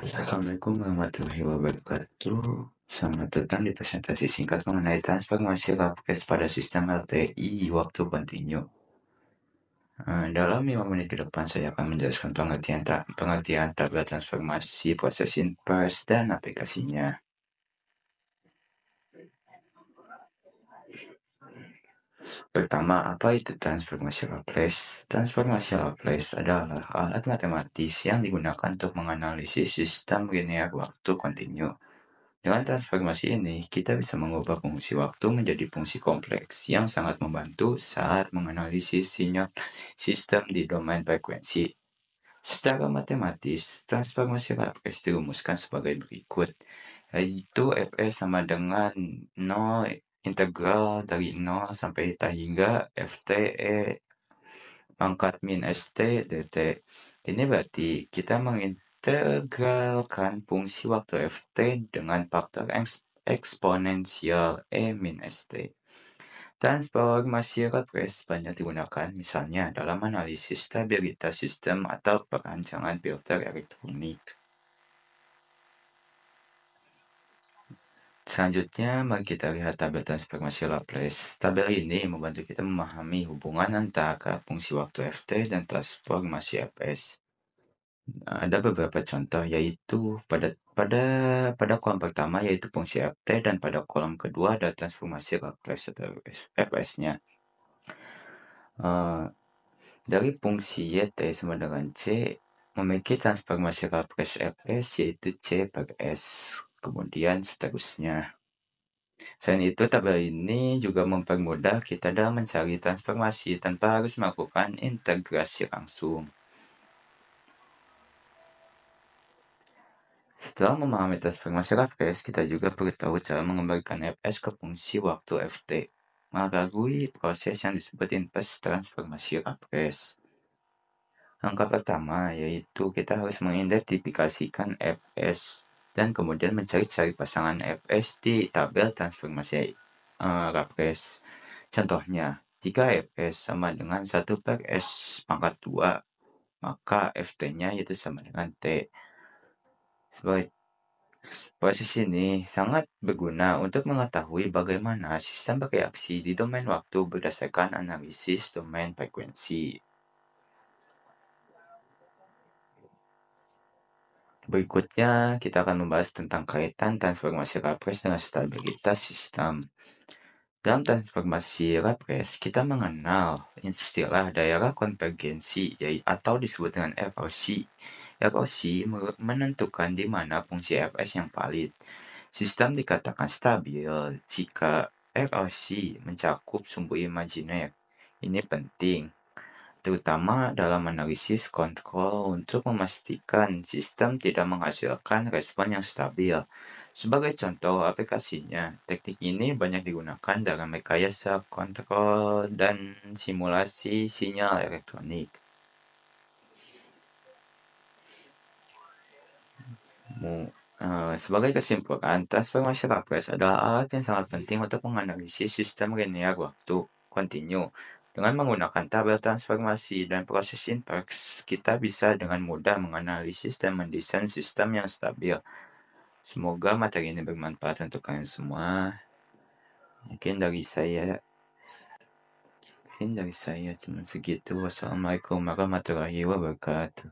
Assalamualaikum warahmatullahi wabarakatuh. Selamat datang di presentasi singkat mengenai transformasi Laplace pada sistem LTI waktu kontinu. Dalam 5 menit ke depan, saya akan menjelaskan pengertian tabel transformasi, proses inverse, dan aplikasinya. Pertama, apa itu transformasi Laplace? Transformasi Laplace adalah alat matematis yang digunakan untuk menganalisis sistem linear waktu kontinu. Dengan transformasi ini, kita bisa mengubah fungsi waktu menjadi fungsi kompleks yang sangat membantu saat menganalisis sinyal sistem di domain frekuensi. Secara matematis, transformasi Laplace dirumuskan sebagai berikut, yaitu Fs sama dengan 0 integral dari 0 sampai θ hingga Ft E pangkat min St dt. Ini berarti kita mengintegralkan fungsi waktu Ft dengan faktor eksponensial E min St. Transformasi Laplace banyak digunakan misalnya dalam analisis stabilitas sistem atau perancangan filter elektronik. Selanjutnya, mari kita lihat tabel transformasi Laplace. Tabel ini membantu kita memahami hubungan antara fungsi waktu Ft dan transformasi Fs. Ada beberapa contoh, yaitu pada kolom pertama yaitu fungsi Ft, dan pada kolom kedua ada transformasi Laplace atau Fs-nya. Dari fungsi Yt sama dengan C memiliki transformasi Laplace Fs yaitu C per S, kemudian seterusnya. Selain itu, tabel ini juga mempermudah kita dalam mencari transformasi tanpa harus melakukan integrasi langsung. Setelah memahami transformasi Laplace, kita juga perlu tahu cara mengembalikan Fs ke fungsi waktu Ft melalui proses yang disebut inverse transformasi Laplace. Langkah pertama yaitu kita harus mengidentifikasikan Fs dan kemudian mencari pasangan Fs di tabel transformasi Laplace. Contohnya, jika Fs sama dengan 1 per S pangkat 2, maka Ft-nya yaitu sama dengan T. Proses ini sangat berguna untuk mengetahui bagaimana sistem bereaksi di domain waktu berdasarkan analisis domain frekuensi. Berikutnya, kita akan membahas tentang kaitan transformasi Laplace dengan stabilitas sistem. Dalam transformasi Laplace, kita mengenal istilah daerah konvergensi atau disebut dengan ROC. ROC menentukan di mana fungsi Fs yang valid. Sistem dikatakan stabil jika ROC mencakup sumber imajiner. Ini penting, terutama dalam analisis kontrol untuk memastikan sistem tidak menghasilkan respon yang stabil. Sebagai contoh aplikasinya, teknik ini banyak digunakan dalam rekayasa kontrol dan simulasi sinyal elektronik. Sebagai kesimpulan, transformasi Laplace adalah alat yang sangat penting untuk menganalisis sistem linear waktu kontinu. Dengan menggunakan tabel transformasi dan proses inverse, kita bisa dengan mudah menganalisis dan mendesain sistem yang stabil. Semoga materi ini bermanfaat untuk kalian semua. Mungkin dari saya cuma segitu. Wassalamualaikum warahmatullahi wabarakatuh.